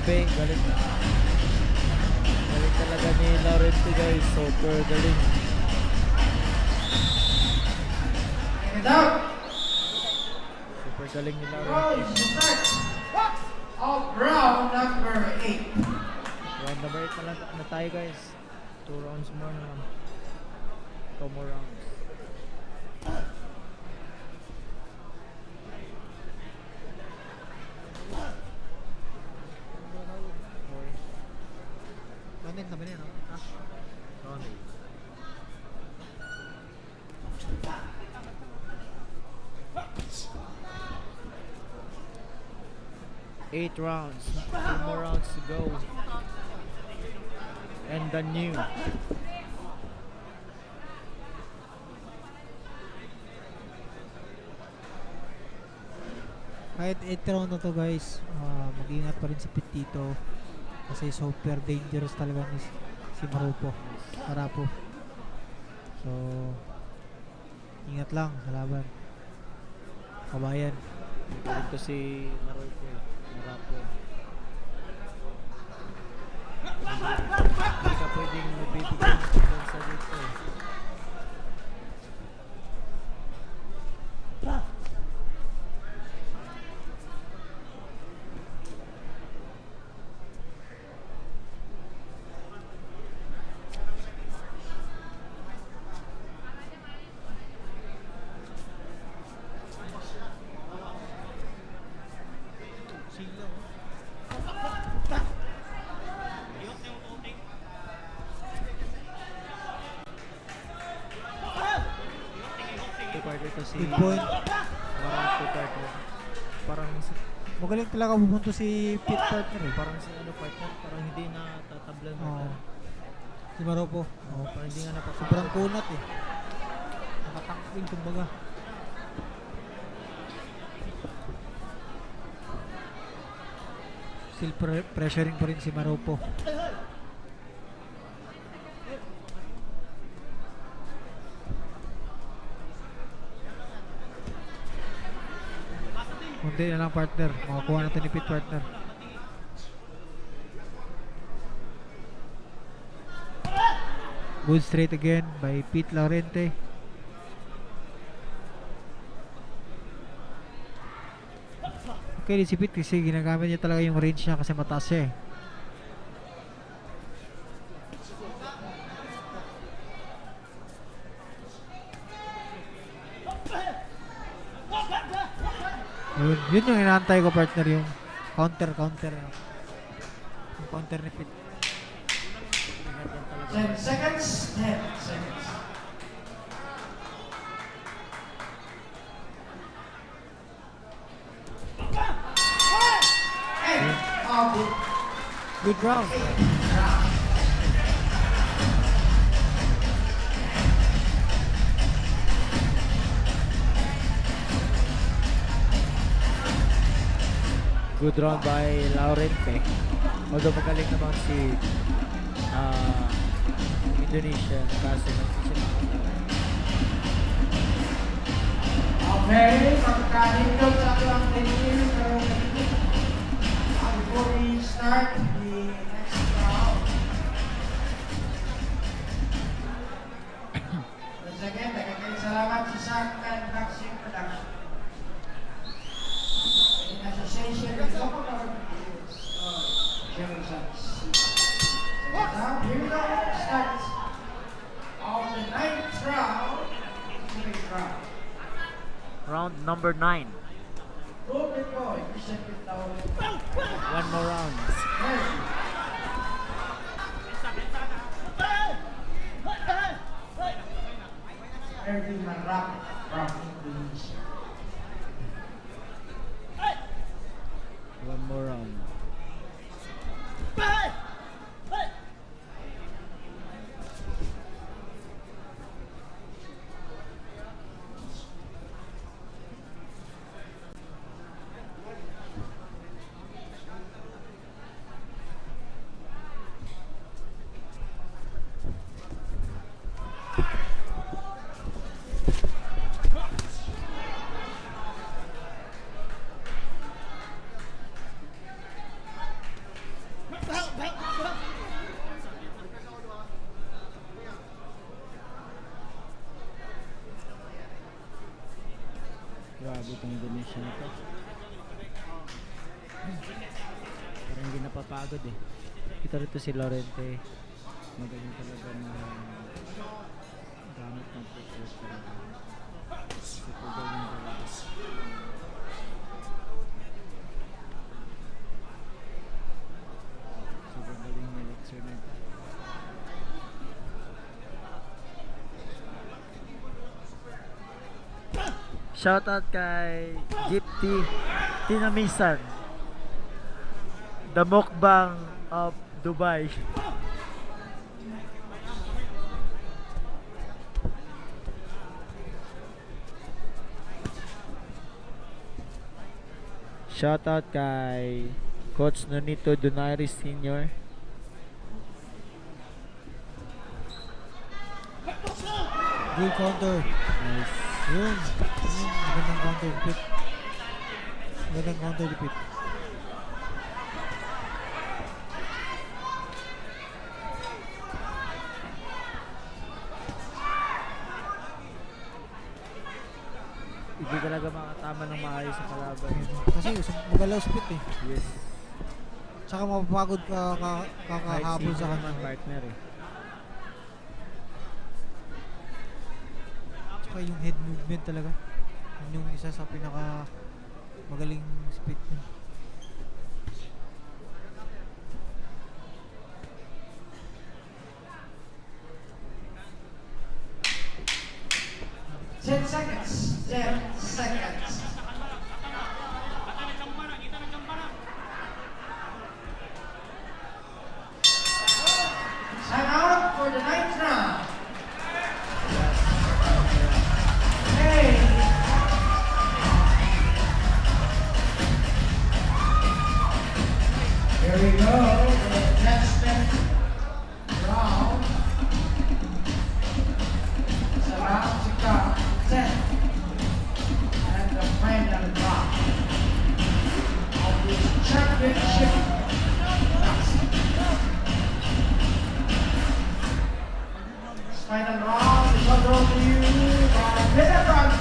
Grabe, galing. Galing talaga ni Laurenti guys. Super galing. Super galing ni Laurenti. Of round number 8. Round number 8 na tayo guys. 2 rounds more naman. 2 more rounds. Round 8 na ba niya, no? Ah? Round 8. Eight rounds. 2 more rounds to go. And the new. Kahit 8th round na to guys, mag-ingat pa rin si Petito kasi super dangerous talaga ni si Marapo. So ingat lang sa laban, kabayan. Ito si Marapo. Hindi ka pwedeng mabibigyan ng kumpensa dito. Ito si Good point. Marapo partner. Parang Magaling talaga bumunto si Pete partner eh. parang si ano partner, parang hindi na tatablan partner. Si Marapo. Parang hindi nga Sobrang kunat eh. Nakatangking kumbaga. Still pressuring pa rin si Marapo. Kunti na lang partner. Makakuha natin ni Pete partner. Good straight again by Pete Laurenti. Okay, si Pete kasi ginagamit niya talaga yung range niya kasi mataas siya eh. Yun yung inaantay ko partner, yung counter. Yung counter ni Pete. 10 seconds. 10 seconds. And of it. Good round. Good round by Laurenti. Although magaling naman si Indonesia, kaso Okay, pagkahintog sa ating tenir, pero before we start the next round. Once again, daghang salamat sa Sangkan Vaccine Production. In association with local government units of General Science. Now, here we go, start of the 9th round, moving round. round number 9. Golden Boy, Christian Pitao. 1 more round. Erwin Marap from Indonesia. 1 more round. Grabe itong Indonesia na to. Parang hindi napapagod eh. Kita rito si Lorente. Magaling talaga na gamit ng pressure talaga. Super galing talaga. Super galing na lecture na ito. Shoutout kay Gypty Tinamisan, the mukbang of Dubai. Shoutout kay Coach Nonito Donaire Sr. Good counter. Nice. Yun. Magandang counter repeat. Magandang counter repeat. Hindi talaga makatama ng maayos sa kalaban. Kasi magalaw split eh. Yes. Tsaka mapapagod ka Kahit kakahabol sino sa naman kanya. partner eh. Tsaka yung head movement talaga. Yun yung isa sa pinaka magaling split niya. Ten seconds. 10 seconds. Time out for the ninth round. Hey. Here we go. The next round. It's about to come. 10. And the final round of this championship boxing. This final round is brought to you by Meta Bronze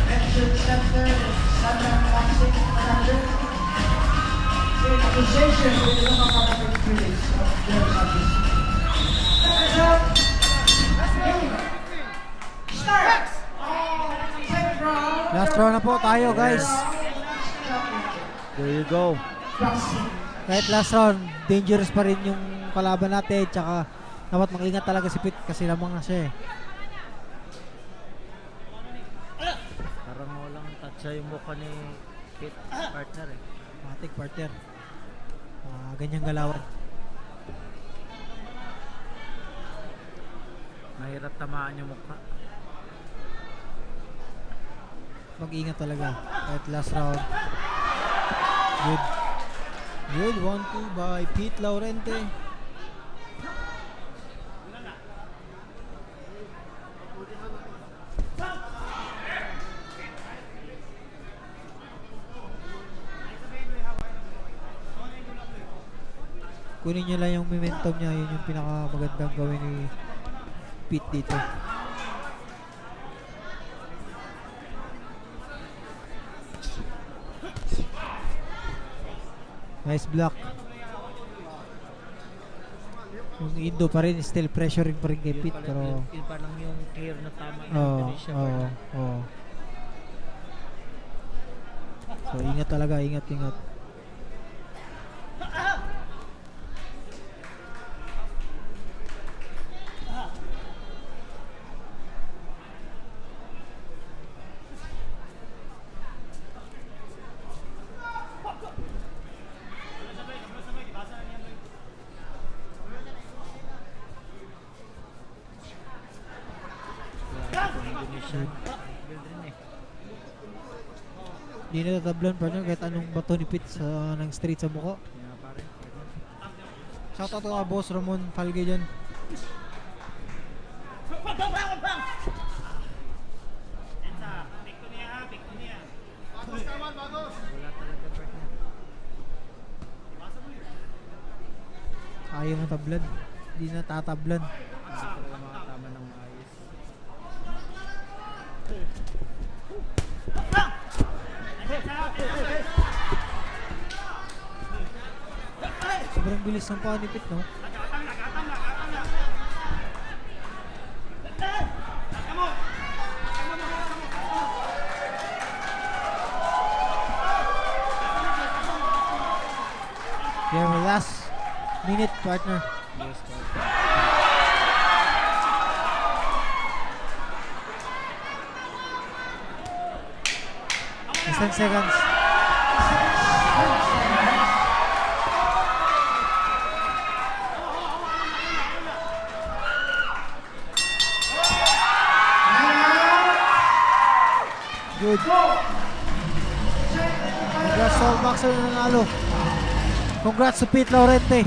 Venture Center in Sundown Boxing Production. In association with the Makamakit Critics of their service. Hands up! Here we go. Start! Tenth round. Last round na po tayo guys. There you go. Boxing. Kahit last round, dangerous pa rin yung kalaban natin. Tsaka dapat mag-ingat talaga si Pit kasi lamang na siya eh. Parang walang touch yung mukha ni Pit partner eh. Matik partner. Ganyang galawan. Mahirap tamaan yung mukha. Mag-ingat talaga. Kahit last round. Good. Good. 1-2 by Pete Laurente. Kunin niya lang yung momentum niya. Yun yung pinakamagandang gawin ni Pete dito. Nice block. Yung Indo pa rin, still pressuring pa rin kay Yun Pete. pala- Pero, yun parang yung clear na tama ng oo, Indonesia oo, partner. oo. So, ingat talaga, ingat. Grabe itong Indonesia. Build rin eh. Di na tatablan partner kahit anong bato ni Pete sa ng straight sa mukha. Kaya pare. Shoutout to boss Ramon Falge dyan. Wala talaga partner. Ayaw mo tablan. Di na tatablan. Hindi talaga makatama ng maayos. bilis ng panipit, no? Your last minute, partner. Yes, guys. Less than seconds. Good. Congrats sa all boxer na nanalo. Congrats to Pete Laurente.